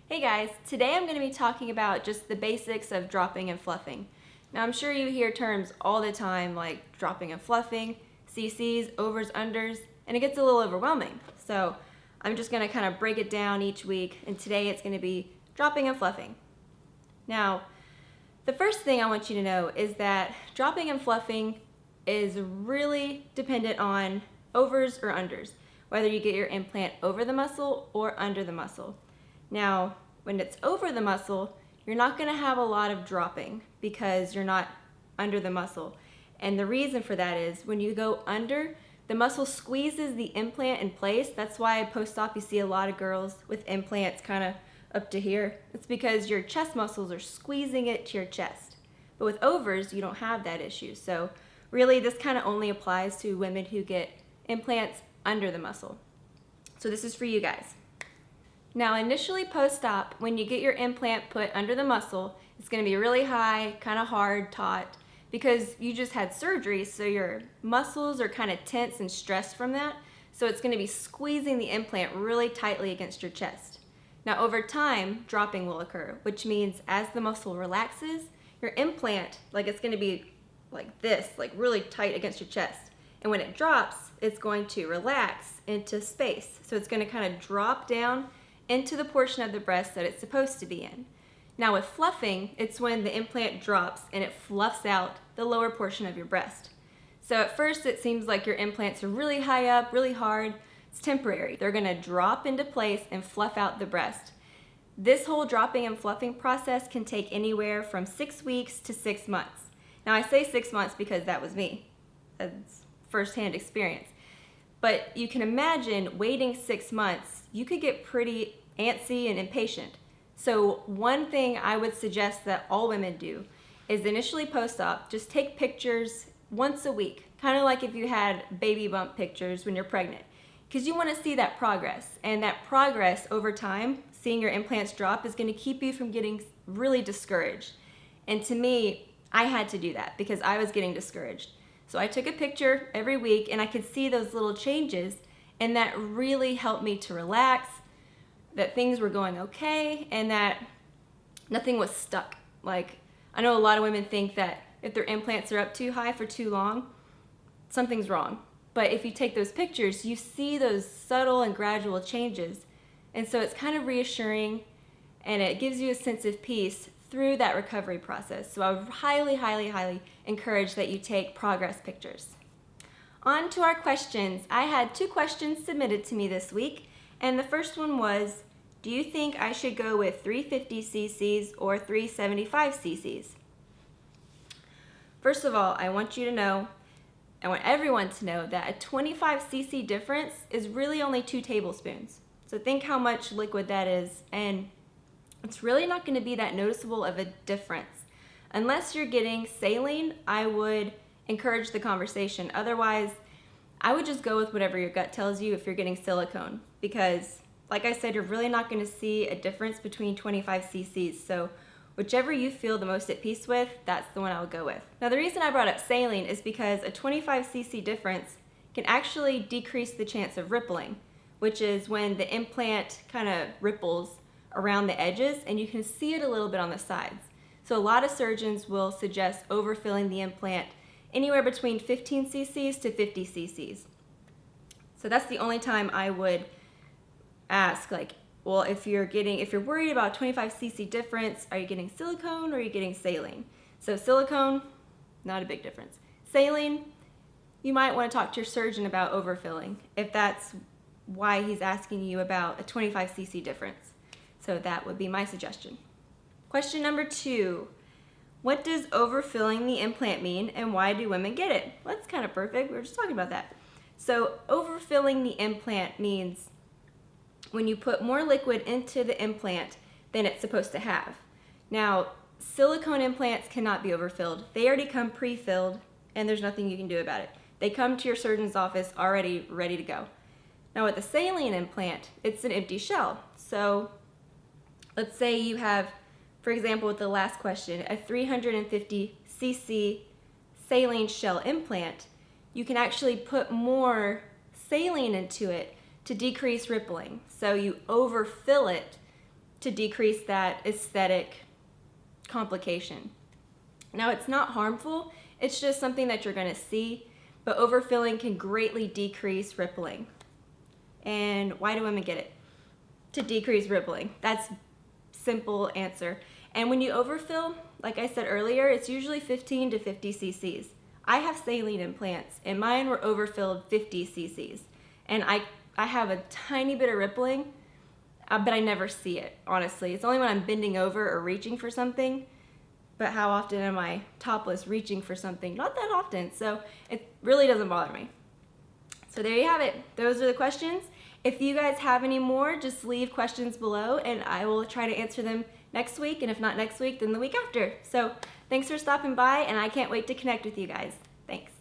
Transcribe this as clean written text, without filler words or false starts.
Hey guys, today I'm going to be talking about just the basics of dropping and fluffing. Now I'm sure you hear terms all the time like dropping and fluffing, CCs, overs, unders, and it gets a little overwhelming. So I'm just going to kind of break it down each week, and today it's going to be dropping and fluffing. Now, the first thing I want you to know is that dropping and fluffing is really dependent on overs or unders, whether you get your implant over the muscle or under the muscle. Now, when it's over the muscle, you're not going to have a lot of dropping because you're not under the muscle. And the reason for that is when you go under, the muscle squeezes the implant in place. That's why post-op you see a lot of girls with implants kind of up to here. It's because your chest muscles are squeezing it to your chest. But with overs, you don't have that issue. So really, this kind of only applies to women who get implants under the muscle. So this is for you guys. Now, initially post-op, when you get your implant put under the muscle, it's going to be really high, kind of hard, taut, because you just had surgery, so your muscles are kind of tense and stressed from that. So it's going to be squeezing the implant really tightly against your chest. Now, over time, dropping will occur, which means as the muscle relaxes, your implant, it's going to be like this, like really tight against your chest. And when it drops, it's going to relax into space. So it's going to kind of drop down into the portion of the breast that it's supposed to be in. Now with fluffing, it's when the implant drops and it fluffs out the lower portion of your breast. So at first it seems like your implants are really high up, really hard. It's temporary. They're gonna drop into place and fluff out the breast. This whole dropping and fluffing process can take anywhere from 6 weeks to 6 months. Now I say 6 months because that was me. That's firsthand experience. But you can imagine waiting 6 months, you could get pretty antsy and impatient. So one thing I would suggest that all women do is initially post-op, just take pictures once a week, kind of like if you had baby bump pictures when you're pregnant, because you want to see that progress. And that progress over time, seeing your implants drop, is going to keep you from getting really discouraged. And to me, I had to do that because I was getting discouraged. So I took a picture every week and I could see those little changes, and that really helped me to relax, that things were going okay, and that nothing was stuck. Like, I know a lot of women think that if their implants are up too high for too long, something's wrong. But if you take those pictures, you see those subtle and gradual changes. And so it's kind of reassuring, and it gives you a sense of peace through that recovery process. So I would highly, highly, highly encourage that you take progress pictures. On to our questions. I had 2 questions submitted to me this week, and the first one was, do you think I should go with 350 cc's or 375 cc's? First of all, I want everyone to know that a 25 cc difference is really only 2 tablespoons. So think how much liquid that is, and it's really not going to be that noticeable of a difference. Unless you're getting saline, I would encourage the conversation. Otherwise, I would just go with whatever your gut tells you if you're getting silicone, because like I said, you're really not going to see a difference between 25 cc's. So whichever you feel the most at peace with, that's the one I would go with. Now the reason I brought up saline is because a 25 cc difference can actually decrease the chance of rippling, which is when the implant kind of ripples around the edges, and you can see it a little bit on the sides. So a lot of surgeons will suggest overfilling the implant anywhere between 15 cc's to 50 cc's. So that's the only time I would ask, well, if you're worried about 25 cc difference, are you getting silicone or are you getting saline? So silicone, not a big difference. Saline, you might want to talk to your surgeon about overfilling if that's why he's asking you about a 25 cc difference. So that would be my suggestion. Question number 2. What does overfilling the implant mean, and why do women get it? Well, that's kind of perfect. We were just talking about that. So overfilling the implant means when you put more liquid into the implant than it's supposed to have. Now, silicone implants cannot be overfilled. They already come pre-filled, and there's nothing you can do about it. They come to your surgeon's office already ready to go. Now with a saline implant, it's an empty shell. So let's say you have, for example, with the last question, a 350 cc saline shell implant. You can actually put more saline into it to decrease rippling. So you overfill it to decrease that aesthetic complication. Now, it's not harmful, it's just something that you're going to see, but overfilling can greatly decrease rippling. And why do women get it? To decrease rippling. That's simple answer. And when you overfill, like I said earlier, it's usually 15 to 50 cc's. I have saline implants, and mine were overfilled 50 cc's. And I have a tiny bit of rippling, but I never see it, honestly. It's only when I'm bending over or reaching for something. But how often am I topless reaching for something? Not that often, so it really doesn't bother me. So there you have it. Those are the questions. If you guys have any more, just leave questions below and I will try to answer them next week. And if not next week, then the week after. So thanks for stopping by, and I can't wait to connect with you guys. Thanks.